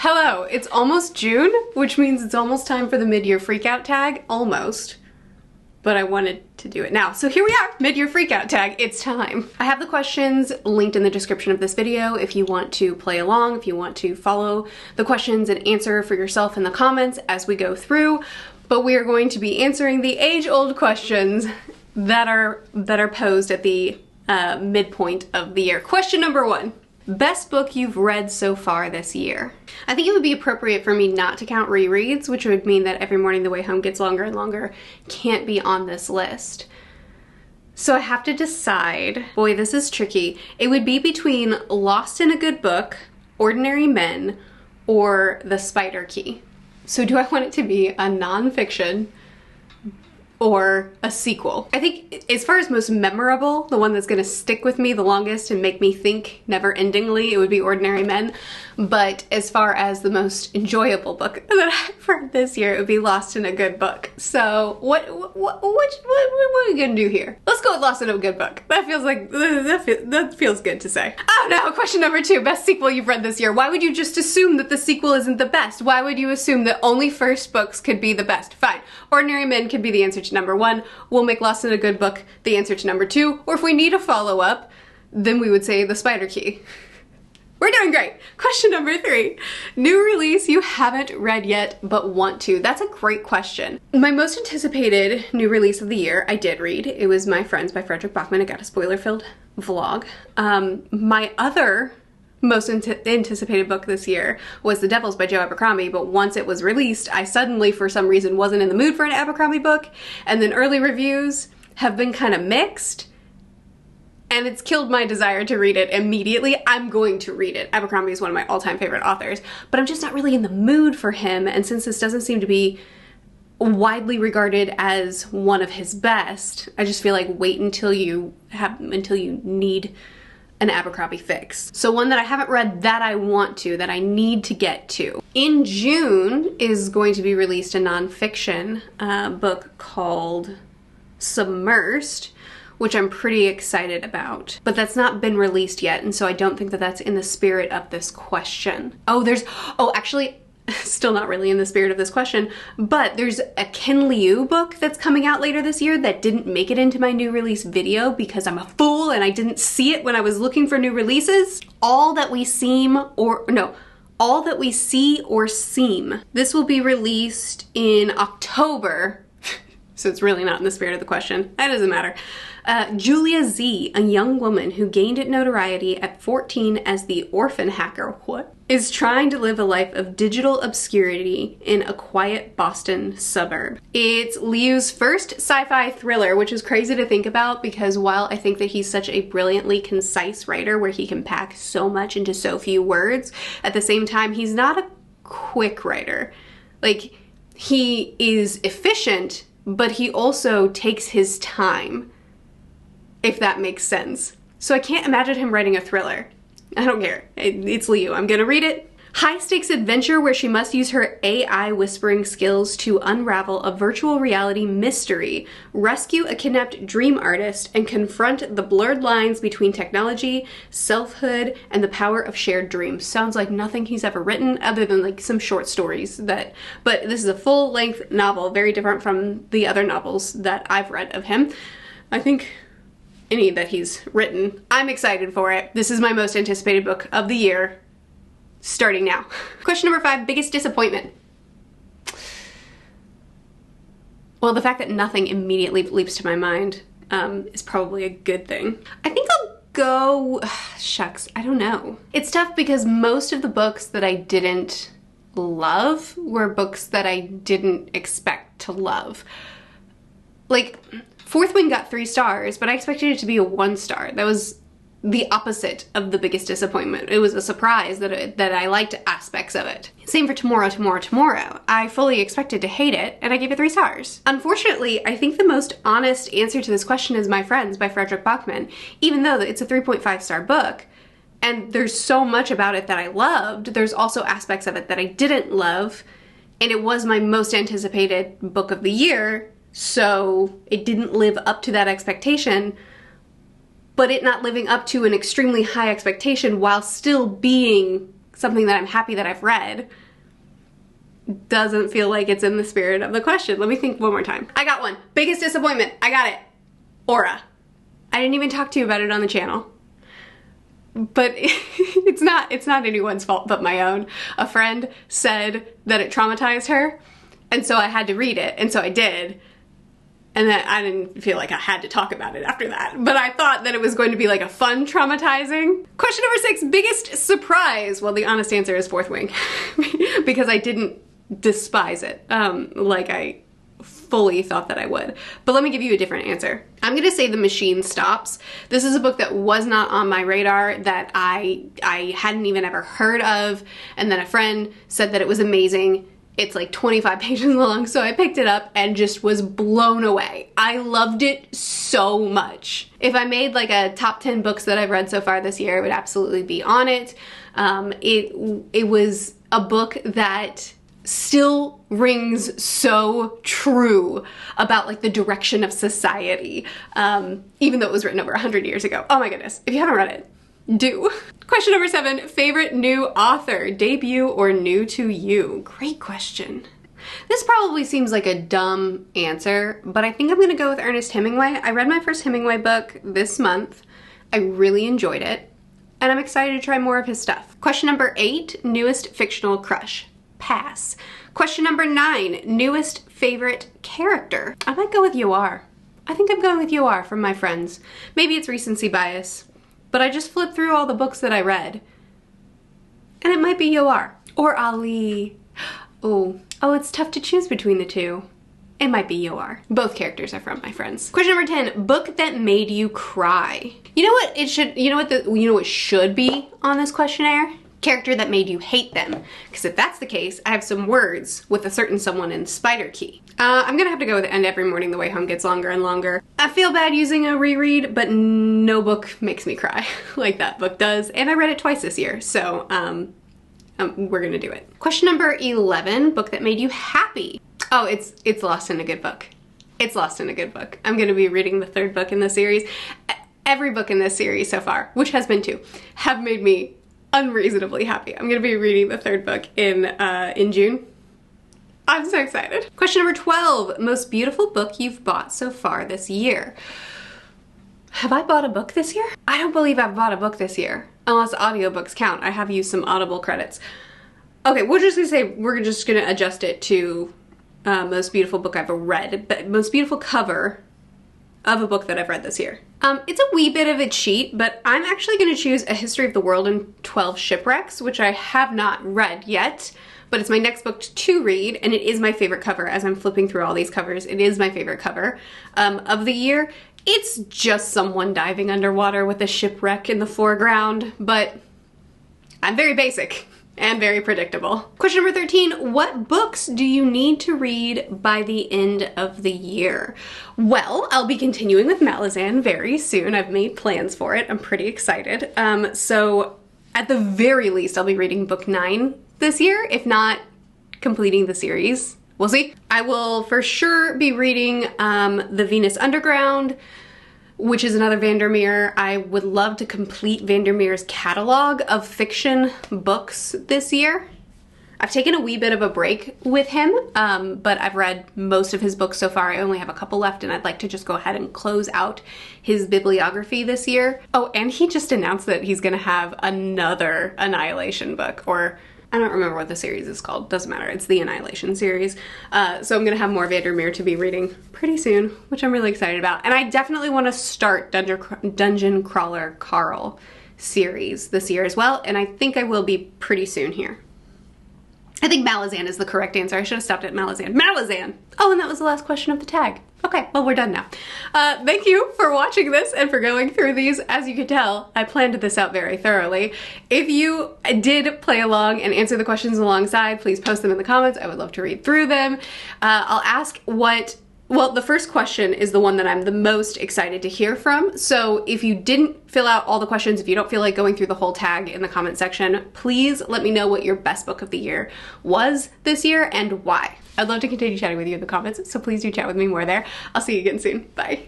Hello, it's almost June, which means it's almost time for the mid-year freakout tag. Almost. But I wanted to do it now. So here we are, mid-year freakout tag, it's time. I have the questions linked in the description of this video if you want to play along, if you want to follow the questions and answer for yourself in the comments as we go through. But we are going to be answering the age-old questions that are posed at the midpoint of the year. Question number 1. Best book you've read so far this year? I think it would be appropriate for me not to count rereads, which would mean that Every Morning the Way Home Gets Longer and Longer can't be on this list. So I have to decide. Boy, this is tricky. It would be between Lost in a Good Book, Ordinary Men, or The Spider Key. So do I want it to be a nonfiction or a sequel? I think as far as most memorable, the one that's gonna stick with me the longest and make me think never-endingly, it would be Ordinary Men. But as far as the most enjoyable book that I've read this year, it would be Lost in a Good Book. So what are we gonna do here? Let's go with Lost in a Good Book. That feels like, that feels good to say. Oh no, question number 2, best sequel you've read this year. Why would you just assume that the sequel isn't the best? Why would you assume that only first books could be the best? Fine, Ordinary Men could be the answer to number 1. We'll make Lost in a Good Book the answer to number 2. Or if we need a follow-up, then we would say The Spider Key. We're doing great. Question number 3. New release you haven't read yet but want to. That's a great question. My most anticipated new release of the year, I did read. It was My Friends by Frederick Bachman. I got a spoiler-filled vlog. My other most anticipated book this year was The Devils by Joe Abercrombie, but once it was released, I suddenly, for some reason, wasn't in the mood for an Abercrombie book, and then early reviews have been kind of mixed, and it's killed my desire to read it immediately. I'm going to read it. Abercrombie is one of my all-time favorite authors, but I'm just not really in the mood for him, and since this doesn't seem to be widely regarded as one of his best, I just feel like wait until you need an Abercrombie fix. So one that I haven't read that I want to, that I need to get to. In June is going to be released a nonfiction book called Submersed, which I'm pretty excited about. But that's not been released yet, and so I don't think that that's in the spirit of this question. Actually, still not really in the spirit of this question, but there's a Ken Liu book that's coming out later this year that didn't make it into my new release video because I'm a fool and I didn't see it when I was looking for new releases. All That We See or Seem. This will be released in October, so it's really not in the spirit of the question. That doesn't matter. Julia Z, a young woman who gained notoriety at 14 as the orphan hacker, is trying to live a life of digital obscurity in a quiet Boston suburb. It's Liu's first sci-fi thriller, which is crazy to think about because while I think that he's such a brilliantly concise writer where he can pack so much into so few words, at the same time, he's not a quick writer. Like, he is efficient, but he also takes his time, if that makes sense. So I can't imagine him writing a thriller. I don't care. It's Liu. I'm gonna read it. High-stakes adventure where she must use her AI whispering skills to unravel a virtual reality mystery, rescue a kidnapped dream artist, and confront the blurred lines between technology, selfhood, and the power of shared dreams. Sounds like nothing he's ever written other than like some short stories but this is a full-length novel, very different from the other novels that I've read of him. I think any that he's written. I'm excited for it. This is my most anticipated book of the year, starting now. Question number 5, biggest disappointment. Well, the fact that nothing immediately leaps to my mind is probably a good thing. I think I'll go, shucks, I don't know. It's tough because most of the books that I didn't love were books that I didn't expect to love. Like, Fourth Wing got 3 stars, but I expected it to be a 1 star. That was the opposite of the biggest disappointment. It was a surprise that I liked aspects of it. Same for Tomorrow. I fully expected to hate it, and I gave it 3 stars. Unfortunately, I think the most honest answer to this question is My Friends by Frederick Bachman. Even though it's a 3.5-star book, and there's so much about it that I loved, there's also aspects of it that I didn't love, and it was my most anticipated book of the year, so it didn't live up to that expectation, but it not living up to an extremely high expectation while still being something that I'm happy that I've read doesn't feel like it's in the spirit of the question. Let me think one more time. I got one. Biggest disappointment. I got it. Aura. I didn't even talk to you about it on the channel. But it's not anyone's fault but my own. A friend said that it traumatized her, and so I had to read it, and so I did. And then I didn't feel like I had to talk about it after that. But I thought that it was going to be like a fun traumatizing. Question number 6, biggest surprise. Well, the honest answer is Fourth Wing. Because I didn't despise it like I fully thought that I would. But let me give you a different answer. I'm gonna say The Machine Stops. This is a book that was not on my radar, that I hadn't even ever heard of, and then a friend said that it was amazing. It's like 25 pages long, so I picked it up and just was blown away. I loved it so much. If I made like a top 10 books that I've read so far this year, it would absolutely be on it. It was a book that still rings so true about like the direction of society, even though it was written over 100 years ago. Oh my goodness, if you haven't read it, do. Question number 7, favorite new author, debut or new to you? Great question. This probably seems like a dumb answer, but I think I'm gonna go with Ernest Hemingway. I read my first Hemingway book this month. I really enjoyed it, and I'm excited to try more of his stuff. Question number 8, newest fictional crush. Pass. Question number 9, newest favorite character. I might go with Youve. I think I'm going with Youve from my friends. Maybe it's recency bias, but I just flipped through all the books that I read, and it might be Youve or Ali. Oh, it's tough to choose between the two. It might be Youve. Both characters are from my friends. Question number 10, book that made you cry. You know what it should, you know what should be on this questionnaire? Character that made you hate them. Because if that's the case, I have some words with a certain someone in Spider Key. I'm gonna have to go with And Every Morning the Way Home Gets Longer and Longer. I feel bad using a reread, but no book makes me cry like that book does. And I read it twice this year, so we're gonna do it. Question number 11, book that made you happy. Oh, it's Lost in a Good Book. It's Lost in a Good Book. I'm gonna be reading the 3rd book in the series. Every book in this series so far, which has been 2, have made me unreasonably happy. I'm gonna be reading the 3rd book in June. I'm so excited. Question number 12, most beautiful book you've bought so far this year. Have I bought a book this year? I don't believe I've bought a book this year, unless audiobooks count. I have used some Audible credits. Okay, we're just gonna adjust it to most beautiful book I've read, but most beautiful cover of a book that I've read this year. It's a wee bit of a cheat, but I'm actually gonna choose A History of the World in 12 Shipwrecks, which I have not read yet, but it's my next book to read, and it is my favorite cover. As I'm flipping through all these covers, it is my favorite cover of the year. It's just someone diving underwater with a shipwreck in the foreground, but I'm very basic and very predictable. Question number 13, what books do you need to read by the end of the year? Well, I'll be continuing with Malazan very soon. I've made plans for it. I'm pretty excited. So at the very least, I'll be reading book 9 this year, if not completing the series. We'll see. I will for sure be reading The Venus Underground, which is another Vandermeer. I would love to complete Vandermeer's catalog of fiction books this year. I've taken a wee bit of a break with him, but I've read most of his books so far. I only have a couple left, and I'd like to just go ahead and close out his bibliography this year. Oh, and he just announced that he's gonna have another Annihilation book, or I don't remember what the series is called. Doesn't matter. It's the Annihilation series. So I'm gonna have more Vandermeer to be reading pretty soon, which I'm really excited about. And I definitely want to start Dungeon Crawler Carl series this year as well. And I think I will be pretty soon here. I think Malazan is the correct answer. I should have stopped at Malazan. Malazan! Oh, and that was the last question of the tag. Okay, well, we're done now. Thank you for watching this and for going through these. As you can tell, I planned this out very thoroughly. If you did play along and answer the questions alongside, please post them in the comments. I would love to read through them. I'll ask well, the first question is the one that I'm the most excited to hear from. So if you didn't fill out all the questions, if you don't feel like going through the whole tag in the comment section, please let me know what your best book of the year was this year and why. I'd love to continue chatting with you in the comments, so please do chat with me more there. I'll see you again soon. Bye.